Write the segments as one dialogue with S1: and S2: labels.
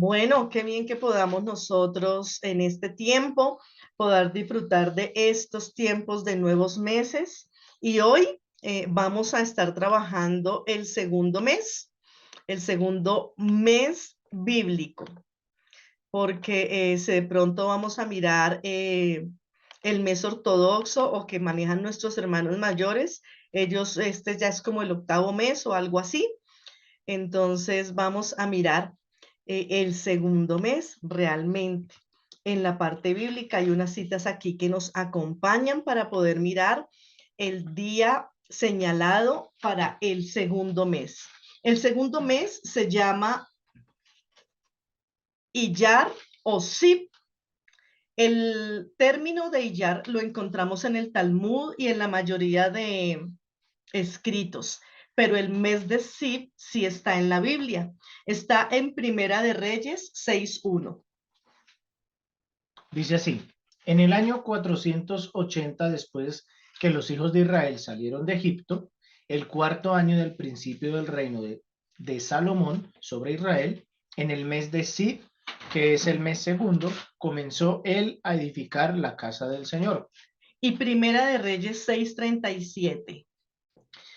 S1: Bueno, qué bien que podamos nosotros en este tiempo poder disfrutar de estos tiempos de nuevos meses. Y hoy vamos a estar trabajando el segundo mes bíblico, porque si de pronto vamos a mirar el mes ortodoxo o que manejan nuestros hermanos mayores, ellos, este ya es como el octavo mes o algo así. Entonces vamos a mirar el segundo mes realmente. En la parte bíblica hay unas citas aquí que nos acompañan para poder mirar el día señalado para el segundo mes. El segundo mes se llama Iyar o Sib. El término de Iyar lo encontramos en el Talmud y en la mayoría de escritos, pero el mes de Sib sí está en la Biblia. Está en Primera de Reyes 6:1.
S2: Dice así, en el año 480 después que los hijos de Israel salieron de Egipto, el cuarto año del principio del reino de Salomón sobre Israel, en el mes de Sib, que es el mes segundo, comenzó él a edificar la casa del Señor.
S1: Y Primera de Reyes 6:37.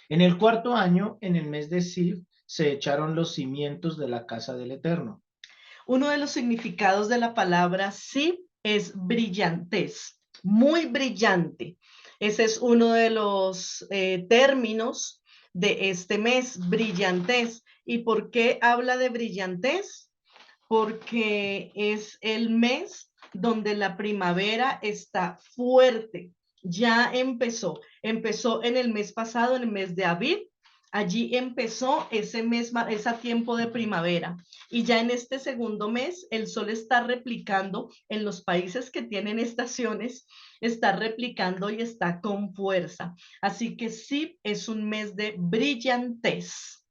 S2: En el cuarto año, en el mes de Sib, se echaron los cimientos de la casa del Eterno.
S1: Uno de los significados de la palabra Sib es brillantez, muy brillante. Ese es uno de los términos de este mes, brillantez. ¿Y por qué habla de brillantez? Porque es el mes donde la primavera está fuerte. Ya empezó en el mes pasado, en el mes de abril. Allí empezó ese mes, ese tiempo de primavera. Y ya en este segundo mes, el sol está replicando en los países que tienen estaciones, está replicando y está con fuerza. Así que sí, es un mes de brillantez.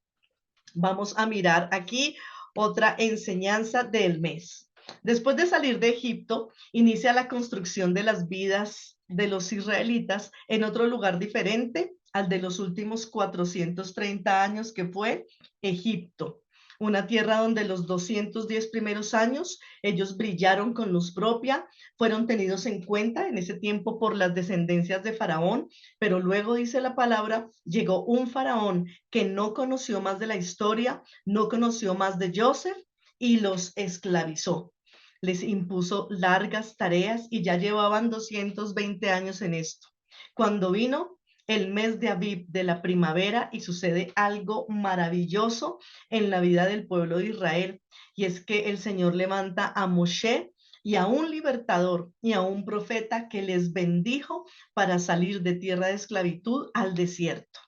S1: Vamos a mirar aquí otra enseñanza del mes. Después de salir de Egipto, inicia la construcción de las vidas de los israelitas en otro lugar diferente al de los últimos 430 años, que fue Egipto, una tierra donde los 210 primeros años ellos brillaron con luz propia, fueron tenidos en cuenta en ese tiempo por las descendencias de Faraón, pero luego dice la palabra, llegó un faraón que no conoció más de la historia, no conoció más de Joseph y los esclavizó. Les impuso largas tareas y ya llevaban 220 años en esto. Cuando vino el mes de Aviv de la primavera y sucede algo maravilloso en la vida del pueblo de Israel, y es que el Señor levanta a Moshe y a un libertador y a un profeta que les bendijo para salir de tierra de esclavitud al desierto.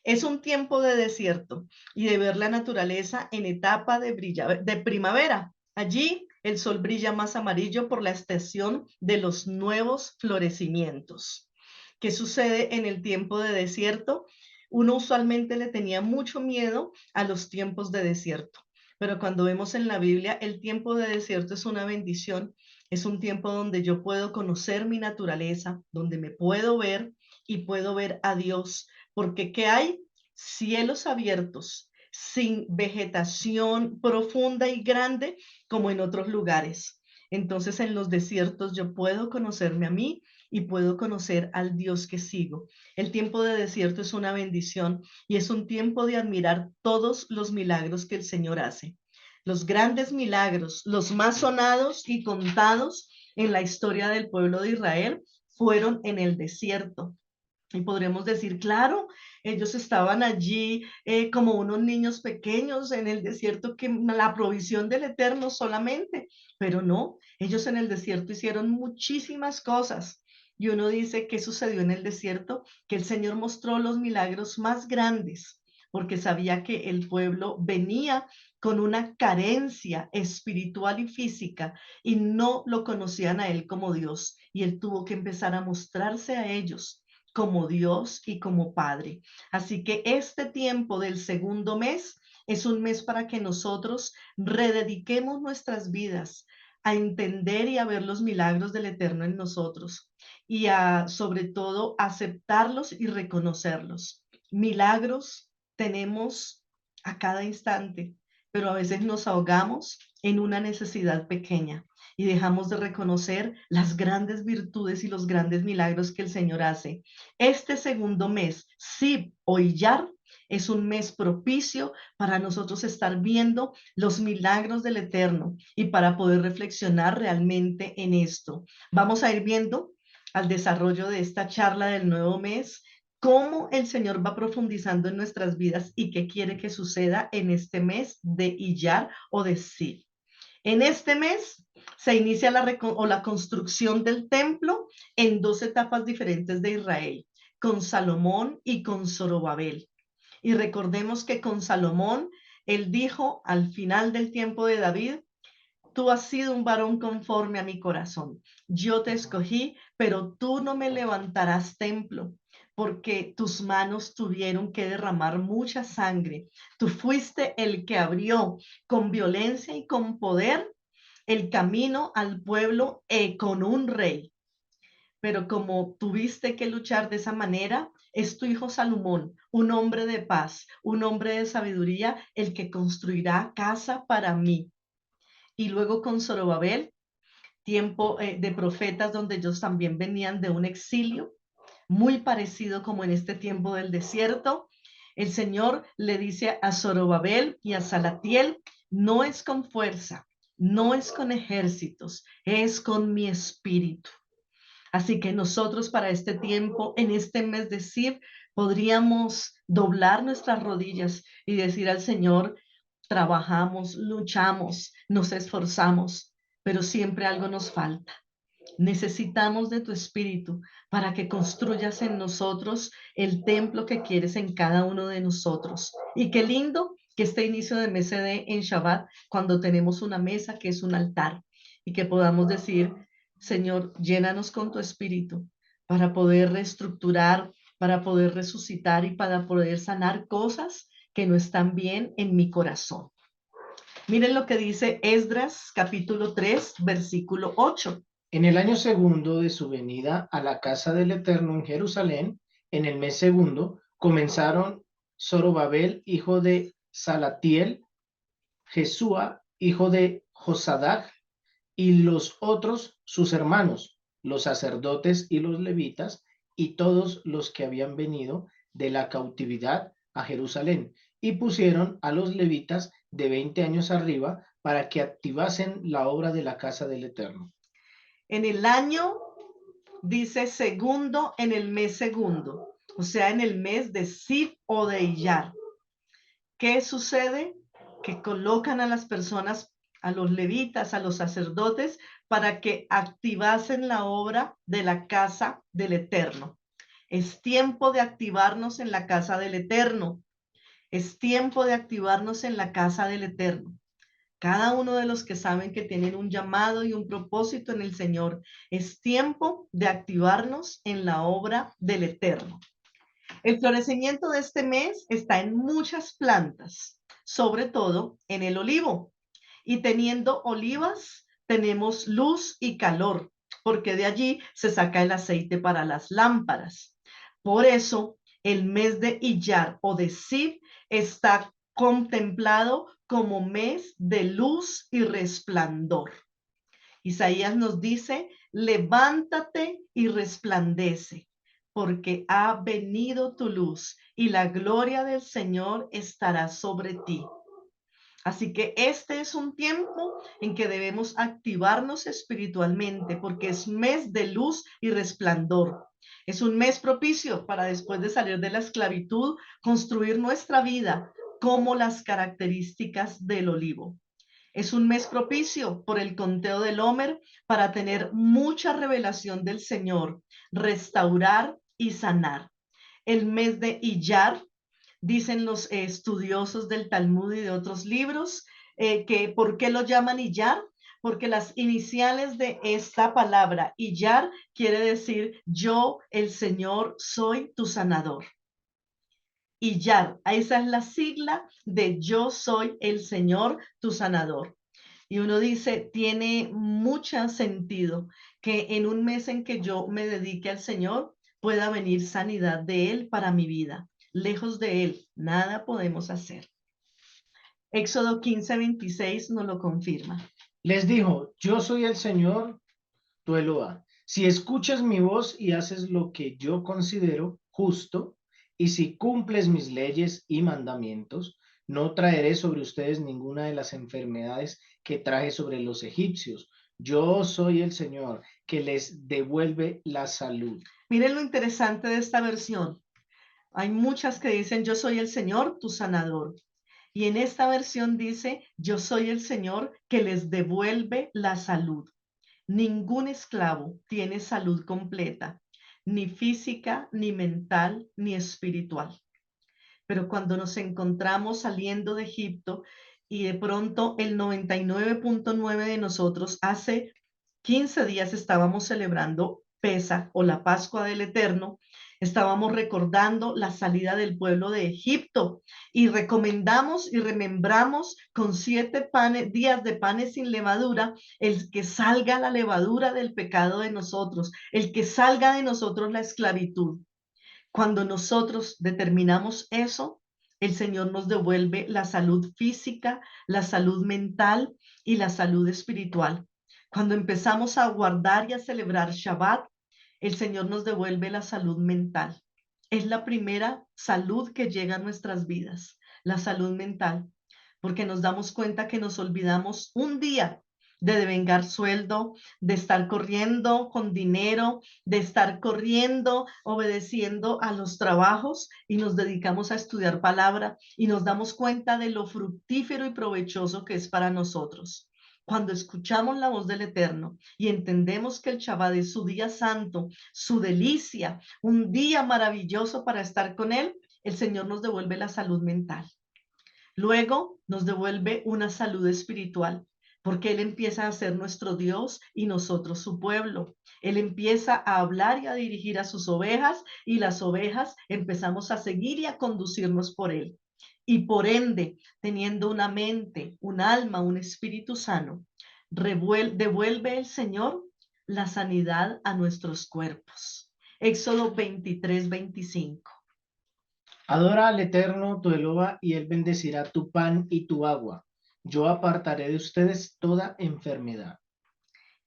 S1: Es un tiempo de desierto y de ver la naturaleza en etapa de primavera. Allí el sol brilla más amarillo por la estación de los nuevos florecimientos. ¿Qué sucede en el tiempo de desierto? Uno usualmente le tenía mucho miedo a los tiempos de desierto, pero cuando vemos en la Biblia, el tiempo de desierto es una bendición, es un tiempo donde yo puedo conocer mi naturaleza, donde me puedo ver y puedo ver a Dios, porque ¿qué hay? Cielos abiertos, sin vegetación profunda y grande como en otros lugares. Entonces en los desiertos yo puedo conocerme a mí y puedo conocer al Dios que sigo. El tiempo de desierto es una bendición y es un tiempo de admirar todos los milagros que el Señor hace. Los grandes milagros, los más sonados y contados en la historia del pueblo de Israel, fueron en el desierto. Y podremos decir, claro, ellos estaban allí como unos niños pequeños en el desierto, que la provisión del Eterno solamente, pero no, ellos en el desierto hicieron muchísimas cosas. Y uno dice, ¿qué sucedió en el desierto? Que el Señor mostró los milagros más grandes, porque sabía que el pueblo venía con una carencia espiritual y física y no lo conocían a Él como Dios. Y Él tuvo que empezar a mostrarse a ellos como Dios y como Padre. Así que este tiempo del segundo mes es un mes para que nosotros redediquemos nuestras vidas a entender y a ver los milagros del Eterno en nosotros y a, sobre todo, aceptarlos y reconocerlos. Milagros tenemos a cada instante, pero a veces nos ahogamos en una necesidad pequeña y dejamos de reconocer las grandes virtudes y los grandes milagros que el Señor hace. Este segundo mes, Sib o Iyar, es un mes propicio para nosotros estar viendo los milagros del Eterno y para poder reflexionar realmente en esto. Vamos a ir viendo al desarrollo de esta charla del nuevo mes cómo el Señor va profundizando en nuestras vidas y qué quiere que suceda en este mes de Iyar o de Sib. En este mes se inicia la construcción del templo en dos etapas diferentes de Israel, con Salomón y con Zorobabel. Y recordemos que con Salomón, él dijo al final del tiempo de David: tú has sido un varón conforme a mi corazón. Yo te escogí, pero tú no me levantarás templo, porque tus manos tuvieron que derramar mucha sangre. Tú fuiste el que abrió con violencia y con poder el camino al pueblo con un rey. Pero como tuviste que luchar de esa manera, es tu hijo Salomón, un hombre de paz, un hombre de sabiduría, el que construirá casa para mí. Y luego con Zorobabel, tiempo de profetas donde ellos también venían de un exilio, muy parecido como en este tiempo del desierto. El Señor le dice a Zorobabel y a Salatiel: no es con fuerza, no es con ejércitos, es con mi espíritu. Así que nosotros para este tiempo, en este mes de Sib, podríamos doblar nuestras rodillas y decir al Señor: trabajamos, luchamos, nos esforzamos, pero siempre algo nos falta. Necesitamos de tu espíritu para que construyas en nosotros el templo que quieres en cada uno de nosotros. Y qué lindo que este inicio de mes se dé en Shabbat, cuando tenemos una mesa que es un altar, y que podamos decir: Señor, llénanos con tu espíritu para poder reestructurar, para poder resucitar y para poder sanar cosas que no están bien en mi corazón. Miren lo que dice Esdras capítulo 3, versículo 8.
S2: En el año segundo de su venida a la casa del Eterno en Jerusalén, en el mes segundo, comenzaron Zorobabel, hijo de Salatiel, Jesúa, hijo de Josadac, y los otros sus hermanos, los sacerdotes y los levitas, y todos los que habían venido de la cautividad a Jerusalén, y pusieron a los levitas de 20 años arriba para que activasen la obra de la casa del Eterno.
S1: En el año, dice segundo, en el mes segundo, o sea, en el mes de Sib o de Iyar. ¿Qué sucede? Que colocan a las personas, a los levitas, a los sacerdotes, para que activasen la obra de la casa del Eterno. Es tiempo de activarnos en la casa del Eterno. Es tiempo de activarnos en la casa del Eterno. Cada uno de los que saben que tienen un llamado y un propósito en el Señor, es tiempo de activarnos en la obra del Eterno. El florecimiento de este mes está en muchas plantas, sobre todo en el olivo. Y teniendo olivas, tenemos luz y calor, porque de allí se saca el aceite para las lámparas. Por eso, el mes de Iyar o de Sib está contemplado como mes de luz y resplandor. Isaías nos dice: levántate y resplandece, porque ha venido tu luz y la gloria del Señor estará sobre ti. Así que este es un tiempo en que debemos activarnos espiritualmente, porque es mes de luz y resplandor. Es un mes propicio para, después de salir de la esclavitud, construir nuestra vida como las características del olivo. Es un mes propicio por el conteo del Homer para tener mucha revelación del Señor, restaurar y sanar. El mes de Iyar, dicen los estudiosos del Talmud y de otros libros, que ¿por qué lo llaman Iyar? Porque las iniciales de esta palabra, Iyar, quiere decir: yo, el Señor, soy tu sanador. Iyar, esa es la sigla de yo soy el Señor, tu sanador. Y uno dice, tiene mucho sentido que en un mes en que yo me dedique al Señor, pueda venir sanidad de Él para mi vida. Lejos de Él, nada podemos hacer. Éxodo 15:26 nos lo confirma.
S2: Les dijo, yo soy el Señor, tu Eloa. Si escuchas mi voz y haces lo que yo considero justo, y si cumples mis leyes y mandamientos, no traeré sobre ustedes ninguna de las enfermedades que traje sobre los egipcios. Yo soy el Señor que les devuelve la salud.
S1: Miren lo interesante de esta versión. Hay muchas que dicen, yo soy el Señor, tu sanador. Y en esta versión dice, yo soy el Señor que les devuelve la salud. Ningún esclavo tiene salud completa, ni física, ni mental, ni espiritual. Pero cuando nos encontramos saliendo de Egipto y de pronto el 99.9 de nosotros hace 15 días estábamos celebrando Pesaj o la Pascua del Eterno, estábamos recordando la salida del pueblo de Egipto y recomendamos y remembramos con 7 días de panes sin levadura, el que salga la levadura del pecado de nosotros, el que salga de nosotros la esclavitud. Cuando nosotros determinamos eso, el Señor nos devuelve la salud física, la salud mental y la salud espiritual. Cuando empezamos a guardar y a celebrar Shabbat, el Señor nos devuelve la salud mental. Es la primera salud que llega a nuestras vidas, la salud mental, porque nos damos cuenta que nos olvidamos un día de devengar sueldo, de estar corriendo con dinero, de estar corriendo, obedeciendo a los trabajos y nos dedicamos a estudiar palabra y nos damos cuenta de lo fructífero y provechoso que es para nosotros. Cuando escuchamos la voz del Eterno y entendemos que el Shabbat es su día santo, su delicia, un día maravilloso para estar con Él, el Señor nos devuelve la salud mental. Luego nos devuelve una salud espiritual, porque Él empieza a ser nuestro Dios y nosotros su pueblo. Él empieza a hablar y a dirigir a sus ovejas y las ovejas empezamos a seguir y a conducirnos por Él. Y por ende, teniendo una mente, un alma, un espíritu sano, devuelve el Señor la sanidad a nuestros cuerpos. Éxodo 23:25.
S2: Adora al Eterno, tu Eloa, y Él bendecirá tu pan y tu agua. Yo apartaré de ustedes toda enfermedad.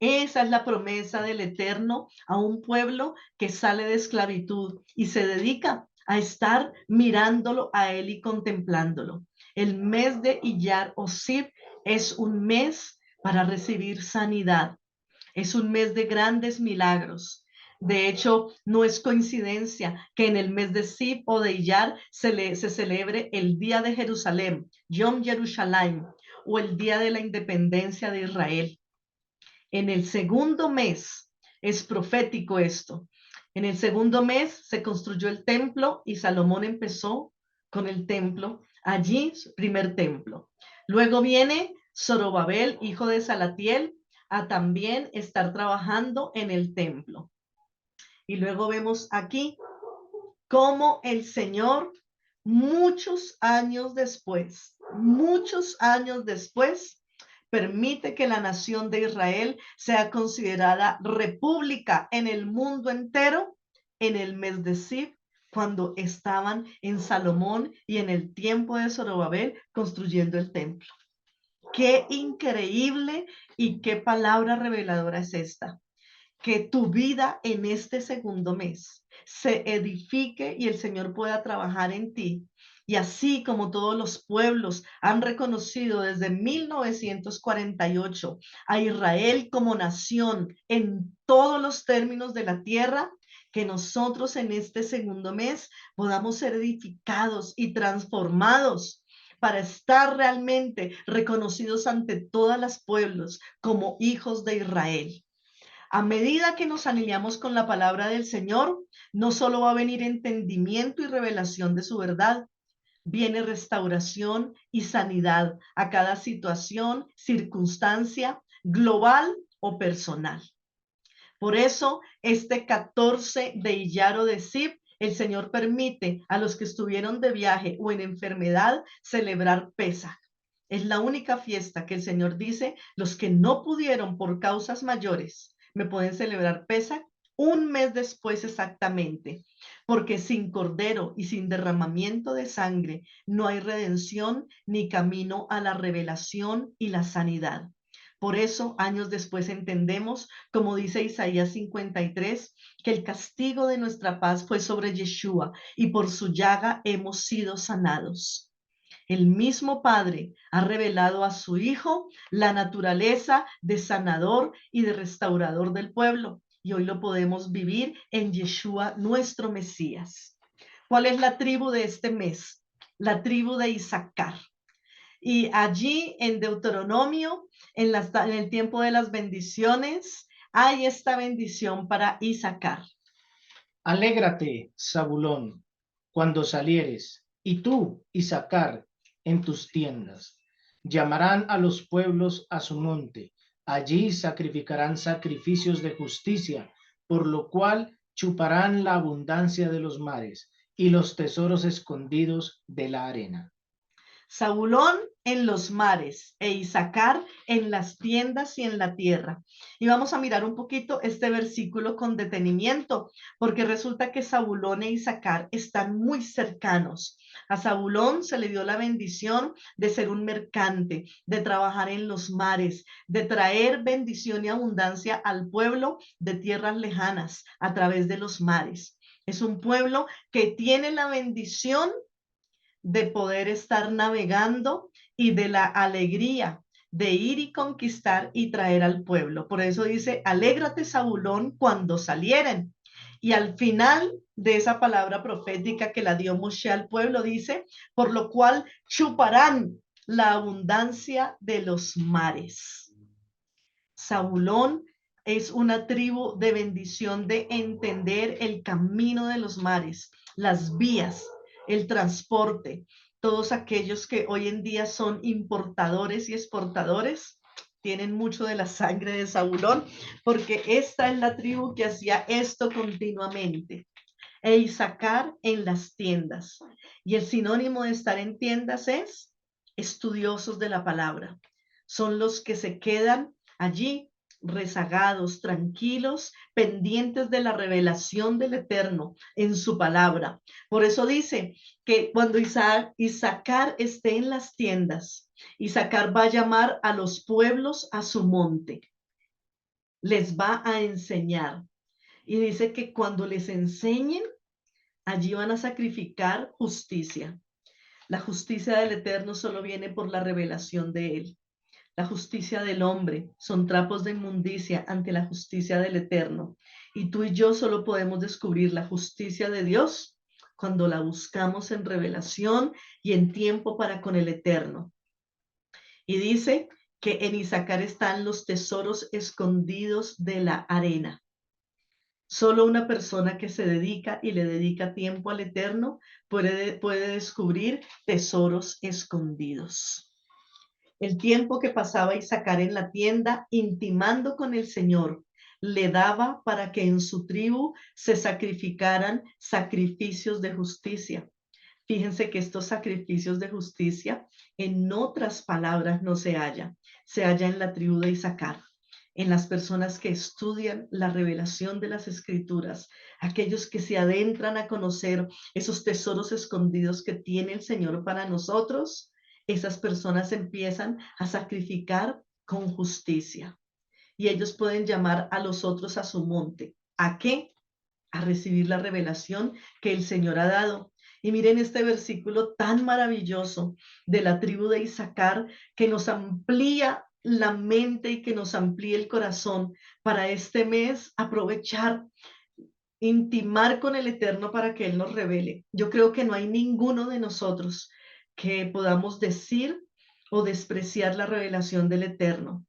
S1: Esa es la promesa del Eterno a un pueblo que sale de esclavitud y se dedica a estar mirándolo a Él y contemplándolo. El mes de Iyar o Sib es un mes para recibir sanidad. Es un mes de grandes milagros. De hecho, no es coincidencia que en el mes de Sib o de Iyar se celebre el Día de Jerusalén, Yom Yerushalayim, o el Día de la Independencia de Israel. En el segundo mes, es profético esto, en el segundo mes se construyó el templo y Salomón empezó con el templo, allí primer templo. Luego viene Zorobabel, hijo de Salatiel, a también estar trabajando en el templo. Y luego vemos aquí cómo el Señor, muchos años después, permite que la nación de Israel sea considerada república en el mundo entero en el mes de Sib, cuando estaban en Salomón y en el tiempo de Zorobabel construyendo el templo. Qué increíble y qué palabra reveladora es esta. Que tu vida en este segundo mes se edifique y el Señor pueda trabajar en ti. Y así como todos los pueblos han reconocido desde 1948 a Israel como nación en todos los términos de la tierra, que nosotros en este segundo mes podamos ser edificados y transformados para estar realmente reconocidos ante todas las pueblos como hijos de Israel. A medida que nos alineamos con la palabra del Señor, no solo va a venir entendimiento y revelación de su verdad, viene restauración y sanidad a cada situación, circunstancia, global o personal. Por eso, este 14 de Iyar o de Sib, el Señor permite a los que estuvieron de viaje o en enfermedad celebrar Pesaj. Es la única fiesta que el Señor dice, los que no pudieron por causas mayores, me pueden celebrar Pesaj un mes después exactamente, porque sin cordero y sin derramamiento de sangre no hay redención ni camino a la revelación y la sanidad. Por eso, años después entendemos, como dice Isaías 53, que el castigo de nuestra paz fue sobre Yeshua y por su llaga hemos sido sanados. El mismo Padre ha revelado a su Hijo la naturaleza de sanador y de restaurador del pueblo. Y hoy lo podemos vivir en Yeshua, nuestro Mesías. ¿Cuál es la tribu de este mes? La tribu de Isaacar. Y allí en Deuteronomio, en el tiempo de las bendiciones, hay esta bendición para Isaacar.
S2: Alégrate, Zabulón, cuando salieres, y tú, Isaacar, en tus tiendas. Llamarán a los pueblos a su monte. Allí sacrificarán sacrificios de justicia, por lo cual chuparán la abundancia de los mares y los tesoros escondidos de la arena.
S1: Zabulón en los mares e Isaacar en las tiendas y en la tierra. Y vamos a mirar un poquito este versículo con detenimiento, porque resulta que Zabulón e Isaacar están muy cercanos. A Zabulón se le dio la bendición de ser un mercante, de trabajar en los mares, de traer bendición y abundancia al pueblo de tierras lejanas a través de los mares. Es un pueblo que tiene la bendición de poder estar navegando y de la alegría de ir y conquistar y traer al pueblo. Por eso dice, alégrate, Zabulón, cuando salieren. Y al final de esa palabra profética que la dio Moshe al pueblo, dice, por lo cual chuparán la abundancia de los mares. Zabulón es una tribu de bendición, de entender el camino de los mares, las vías, el transporte. Todos aquellos que hoy en día son importadores y exportadores tienen mucho de la sangre de Zabulón, porque esta es la tribu que hacía esto continuamente. E Isaacar en las tiendas. Y el sinónimo de estar en tiendas es estudiosos de la palabra. Son los que se quedan allí rezagados, tranquilos, pendientes de la revelación del Eterno en su palabra. Por eso dice que cuando Isaacar esté en las tiendas, Isaacar va a llamar a los pueblos a su monte. Les va a enseñar. Y dice que cuando les enseñen, allí van a sacrificar justicia. La justicia del Eterno solo viene por la revelación de Él. La justicia del hombre son trapos de inmundicia ante la justicia del Eterno. Y tú y yo solo podemos descubrir la justicia de Dios cuando la buscamos en revelación y en tiempo para con el Eterno. Y dice que en Isaacar están los tesoros escondidos de la arena. Solo una persona que se dedica y le dedica tiempo al Eterno puede descubrir tesoros escondidos. El tiempo que pasaba Isaacar en la tienda, intimando con el Señor, le daba para que en su tribu se sacrificaran sacrificios de justicia. Fíjense que estos sacrificios de justicia, en otras palabras, no se halla en la tribu de Isaacar, en las personas que estudian la revelación de las escrituras, aquellos que se adentran a conocer esos tesoros escondidos que tiene el Señor para nosotros. Esas personas empiezan a sacrificar con justicia y ellos pueden llamar a los otros a su monte. ¿A qué? A recibir la revelación que el Señor ha dado. Y miren este versículo tan maravilloso de la tribu de Isaacar que nos amplía la mente y que nos amplía el corazón para este mes aprovechar, intimar con el Eterno para que Él nos revele. Yo creo que no hay ninguno de nosotros que podamos decir o despreciar la revelación del Eterno.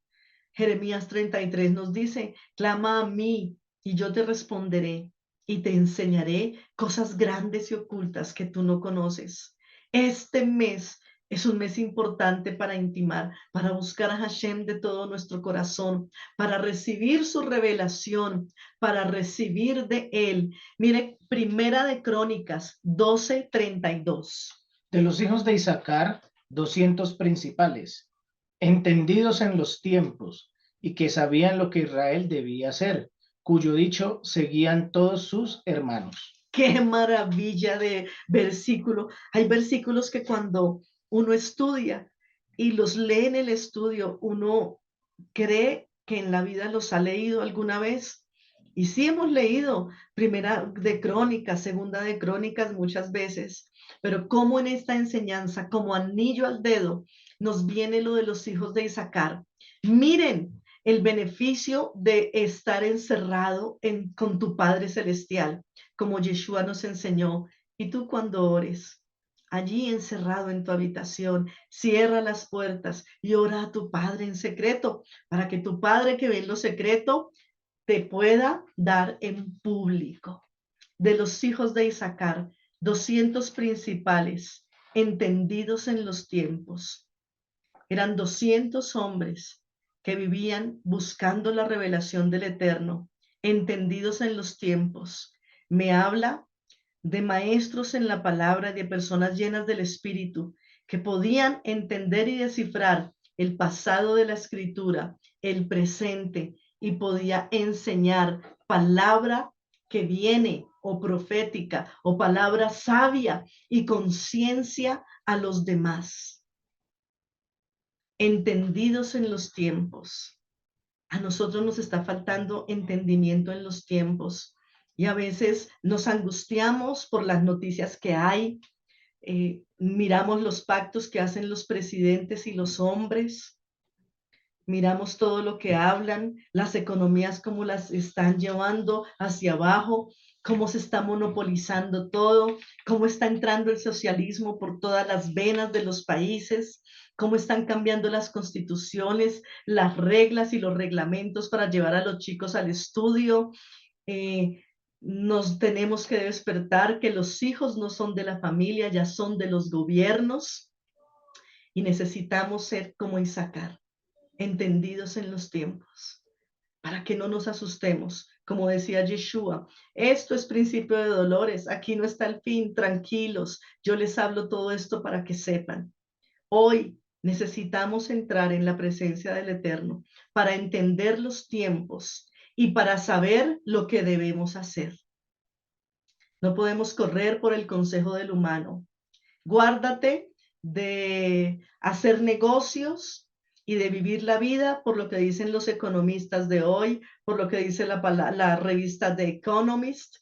S1: Jeremías 33 nos dice, clama a mí y yo te responderé y te enseñaré cosas grandes y ocultas que tú no conoces. Este mes es un mes importante para intimar, para buscar a Hashem de todo nuestro corazón, para recibir su revelación, para recibir de él. Mire, Primera de Crónicas 12:32.
S2: De los hijos de Isaacar, 200 principales, entendidos en los tiempos y que sabían lo que Israel debía hacer, cuyo dicho seguían todos sus hermanos.
S1: Qué maravilla de versículo. Hay versículos que cuando uno estudia y los lee en el estudio, uno cree que en la vida los ha leído alguna vez. Y sí hemos leído primera de Crónicas, segunda de Crónicas muchas veces, pero como en esta enseñanza, como anillo al dedo, nos viene lo de los hijos de Isaacar. Miren el beneficio de estar encerrado con tu Padre Celestial, como Yeshua nos enseñó. Y tú cuando ores, allí encerrado en tu habitación, cierra las puertas y ora a tu Padre en secreto, para que tu Padre que ve en lo secreto te pueda dar en público. De los hijos de Isaacar, 200 principales, entendidos en los tiempos. Eran 200 hombres que vivían buscando la revelación del Eterno, entendidos en los tiempos. Me habla de maestros en la palabra, de personas llenas del Espíritu, que podían entender y descifrar el pasado de la Escritura, el presente, y podía enseñar palabra que viene o profética o palabra sabia y conciencia a los demás, entendidos en los tiempos. A nosotros nos está faltando entendimiento en los tiempos y a veces nos angustiamos por las noticias que hay. Miramos los pactos que hacen los presidentes y los hombres, miramos todo lo que hablan, las economías cómo las están llevando hacia abajo, cómo se está monopolizando todo, cómo está entrando el socialismo por todas las venas de los países, cómo están cambiando las constituciones, las reglas y los reglamentos para llevar a los chicos al estudio. Nos tenemos que despertar que los hijos no son de la familia, ya son de los gobiernos y necesitamos ser como Isaacar, entendidos en los tiempos, para que no nos asustemos. Como decía Yeshua, esto es principio de dolores, aquí no está el fin, tranquilos, yo les hablo todo esto para que sepan. Hoy necesitamos entrar en la presencia del Eterno para entender los tiempos y para saber lo que debemos hacer. No podemos correr por el consejo del humano. Guárdate de hacer negocios y de vivir la vida por lo que dicen los economistas de hoy, por lo que dice la revista The Economist.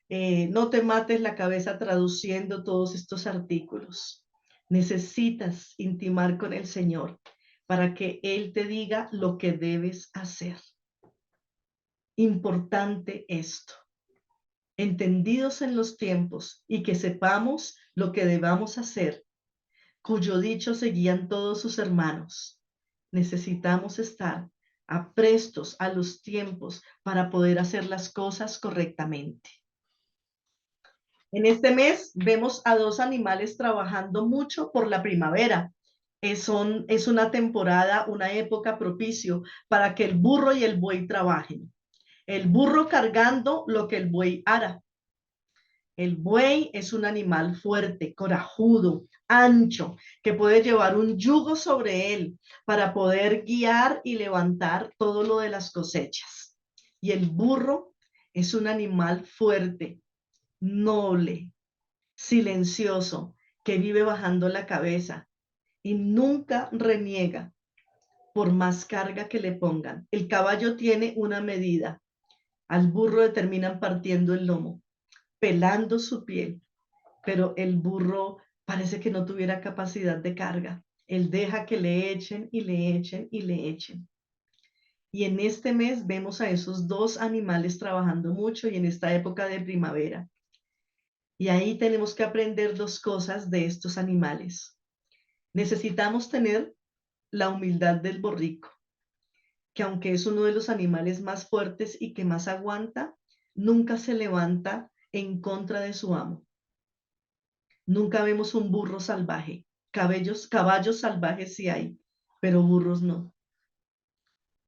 S1: No te mates la cabeza traduciendo todos estos artículos. Necesitas intimar con el Señor para que Él te diga lo que debes hacer. Importante esto. Entendidos en los tiempos y que sepamos lo que debamos hacer, cuyo dicho seguían todos sus hermanos. Necesitamos estar aprestos a los tiempos para poder hacer las cosas correctamente. En este mes vemos a dos animales trabajando mucho por la primavera. Es una temporada, una época propicio para que el burro y el buey trabajen. El burro cargando lo que el buey hará. El buey es un animal fuerte, corajudo, ancho, que puede llevar un yugo sobre él para poder guiar y levantar todo lo de las cosechas. Y el burro es un animal fuerte, noble, silencioso, que vive bajando la cabeza y nunca reniega por más carga que le pongan. El caballo tiene una medida. Al burro le terminan partiendo el lomo, pelando su piel, pero el burro parece que no tuviera capacidad de carga. Él deja que le echen y le echen y le echen. Y en este mes vemos a esos dos animales trabajando mucho y en esta época de primavera. Y ahí tenemos que aprender dos cosas de estos animales. Necesitamos tener la humildad del borrico, que aunque es uno de los animales más fuertes y que más aguanta, nunca se levanta en contra de su amo. Nunca vemos un burro salvaje. Caballos salvajes sí hay, pero burros no.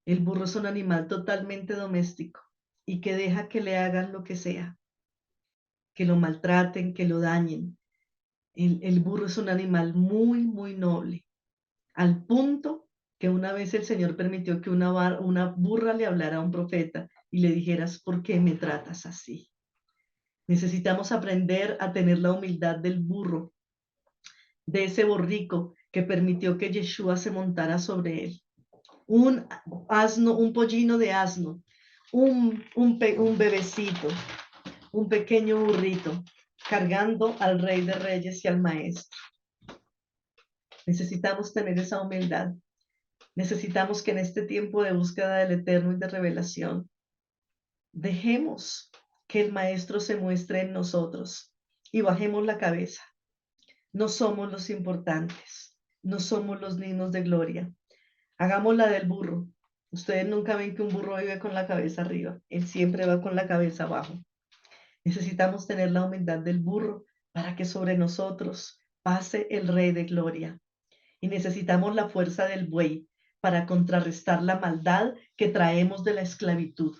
S1: El burro es un animal totalmente doméstico y que deja que le hagan lo que sea, que lo maltraten, que lo dañen. El burro es un animal muy, muy noble, al punto que una vez el Señor permitió que una burra le hablara a un profeta y le dijeras, ¿por qué me tratas así? Necesitamos aprender a tener la humildad del burro, de ese borrico que permitió que Yeshua se montara sobre él. Un asno, un pollino de asno, un bebecito, un pequeño burrito, cargando al Rey de Reyes y al Maestro. Necesitamos tener esa humildad. Necesitamos que en este tiempo de búsqueda del Eterno y de revelación, dejemos que el Maestro se muestre en nosotros y bajemos la cabeza. No somos los importantes, no somos los dignos de gloria. Hagamos la del burro. Ustedes nunca ven que un burro vive con la cabeza arriba, él siempre va con la cabeza abajo. Necesitamos tener la humildad del burro para que sobre nosotros pase el Rey de Gloria. Y necesitamos la fuerza del buey para contrarrestar la maldad que traemos de la esclavitud.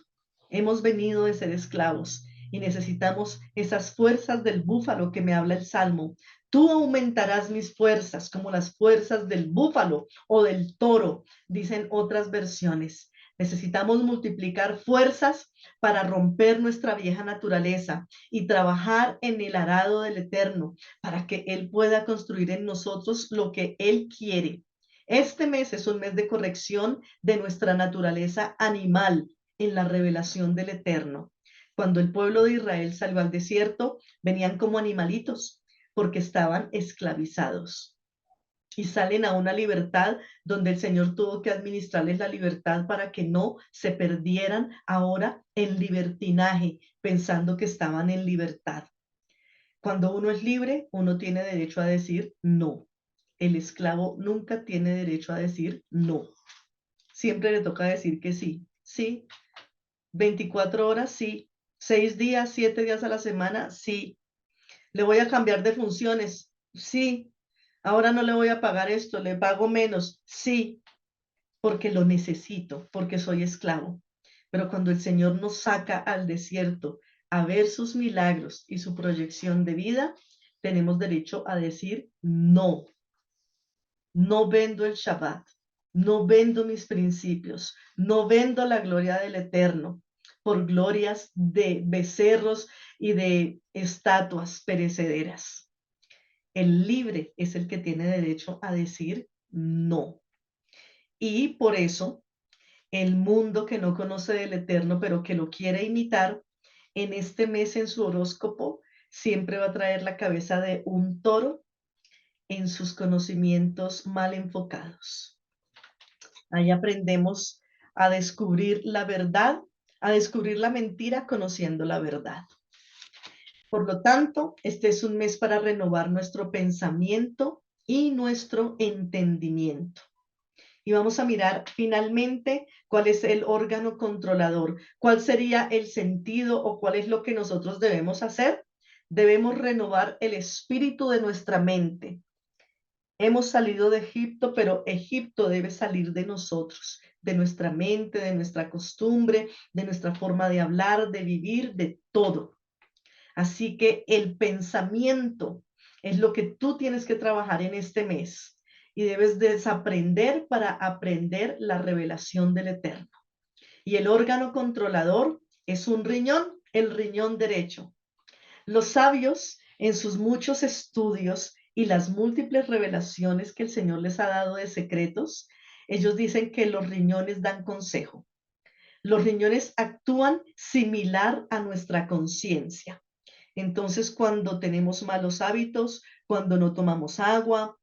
S1: Hemos venido de ser esclavos y necesitamos esas fuerzas del búfalo que me habla el Salmo. Tú aumentarás mis fuerzas como las fuerzas del búfalo o del toro, dicen otras versiones. Necesitamos multiplicar fuerzas para romper nuestra vieja naturaleza y trabajar en el arado del Eterno para que Él pueda construir en nosotros lo que Él quiere. Este mes es un mes de corrección de nuestra naturaleza animal en la revelación del Eterno. Cuando el pueblo de Israel salió al desierto, venían como animalitos porque estaban esclavizados y salen a una libertad donde el Señor tuvo que administrarles la libertad para que no se perdieran ahora en libertinaje, pensando que estaban en libertad. Cuando uno es libre, uno tiene derecho a decir no. El esclavo nunca tiene derecho a decir no. Siempre le toca decir que sí. Sí. 24 horas, sí. 6 días, 7 días a la semana, sí. Le voy a cambiar de funciones, sí. Ahora no le voy a pagar esto, le pago menos, sí. Porque lo necesito, porque soy esclavo. Pero cuando el Señor nos saca al desierto a ver sus milagros y su proyección de vida, tenemos derecho a decir no. No vendo el Shabbat, no vendo mis principios, no vendo la gloria del Eterno por glorias de becerros y de estatuas perecederas. El libre es el que tiene derecho a decir no. Y por eso el mundo que no conoce del Eterno, pero que lo quiere imitar, en este mes en su horóscopo siempre va a traer la cabeza de un toro en sus conocimientos mal enfocados. Ahí aprendemos a descubrir la verdad, a descubrir la mentira conociendo la verdad. Por lo tanto, este es un mes para renovar nuestro pensamiento y nuestro entendimiento. Y vamos a mirar finalmente cuál es el órgano controlador, cuál sería el sentido o cuál es lo que nosotros debemos hacer. Debemos renovar el espíritu de nuestra mente. Hemos salido de Egipto, pero Egipto debe salir de nosotros, de nuestra mente, de nuestra costumbre, de nuestra forma de hablar, de vivir, de todo. Así que el pensamiento es lo que tú tienes que trabajar en este mes y debes desaprender para aprender la revelación del Eterno. Y el órgano controlador es un riñón, el riñón derecho. Los sabios, en sus muchos estudios y las múltiples revelaciones que el Señor les ha dado de secretos, ellos dicen que los riñones dan consejo. Los riñones actúan similar a nuestra conciencia. Entonces, cuando tenemos malos hábitos, cuando no tomamos agua,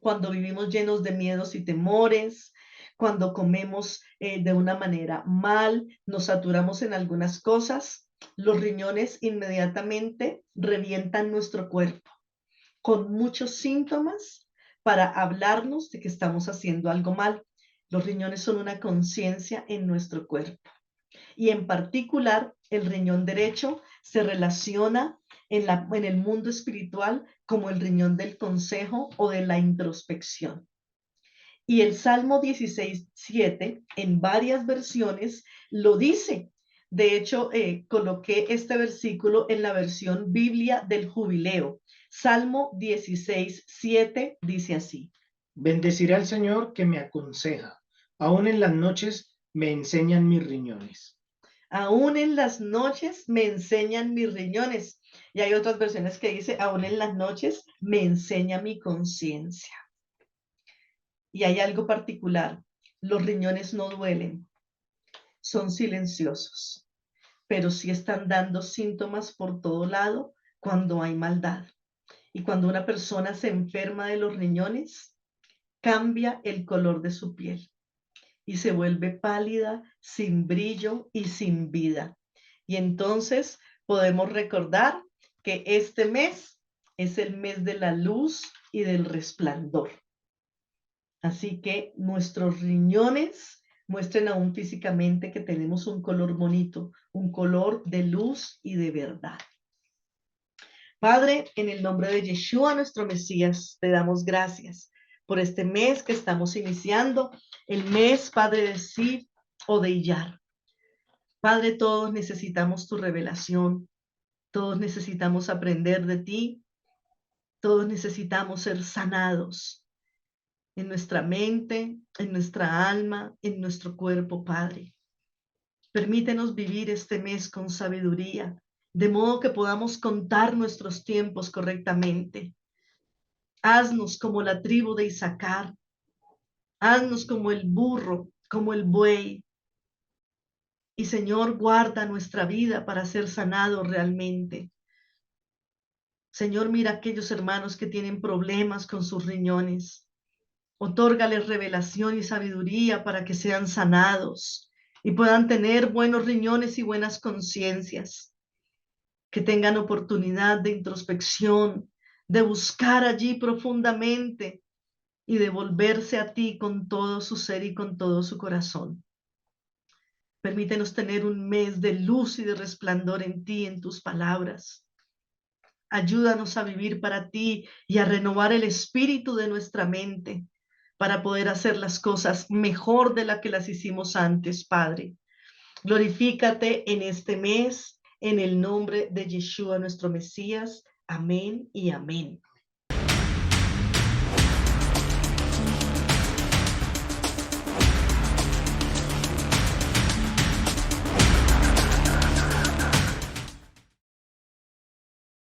S1: cuando vivimos llenos de miedos y temores, cuando comemos de una manera mal, nos saturamos en algunas cosas, los riñones inmediatamente revientan nuestro cuerpo con muchos síntomas para hablarnos de que estamos haciendo algo mal. Los riñones son una conciencia en nuestro cuerpo. Y en particular, el riñón derecho se relaciona en el mundo espiritual como el riñón del consejo o de la introspección. Y el Salmo 16:7 en varias versiones lo dice. De hecho, coloqué este versículo en la versión Biblia del Jubileo. Salmo 16:7 dice así.
S2: Bendeciré al Señor que me aconseja. Aún en las noches me enseñan mis riñones.
S1: Aún en las noches me enseñan mis riñones. Y hay otras versiones que dice, aún en las noches me enseña mi conciencia. Y hay algo particular. Los riñones no duelen, son silenciosos, pero sí están dando síntomas por todo lado cuando hay maldad. Y cuando una persona se enferma de los riñones, cambia el color de su piel y se vuelve pálida, sin brillo y sin vida. Y entonces podemos recordar que este mes es el mes de la luz y del resplandor. Así que nuestros riñones muestren aún físicamente que tenemos un color bonito, un color de luz y de verdad. Padre, en el nombre de Yeshua, nuestro Mesías, te damos gracias por este mes que estamos iniciando, el mes, Padre, de Sif o de Iyar. Padre, todos necesitamos tu revelación, todos necesitamos aprender de ti, todos necesitamos ser sanados en nuestra mente, en nuestra alma, en nuestro cuerpo, Padre. Permítenos vivir este mes con sabiduría, de modo que podamos contar nuestros tiempos correctamente. Haznos como la tribu de Isaacar, haznos como el burro, como el buey. Y Señor, guarda nuestra vida para ser sanado realmente. Señor, mira a aquellos hermanos que tienen problemas con sus riñones. Otórgales revelación y sabiduría para que sean sanados y puedan tener buenos riñones y buenas conciencias. Que tengan oportunidad de introspección, de buscar allí profundamente y de volverse a ti con todo su ser y con todo su corazón. Permítenos tener un mes de luz y de resplandor en ti, en tus palabras. Ayúdanos a vivir para ti y a renovar el espíritu de nuestra mente para poder hacer las cosas mejor de la que las hicimos antes, Padre. Glorifícate en este mes, en el nombre de Yeshua, nuestro Mesías. Amén y amén.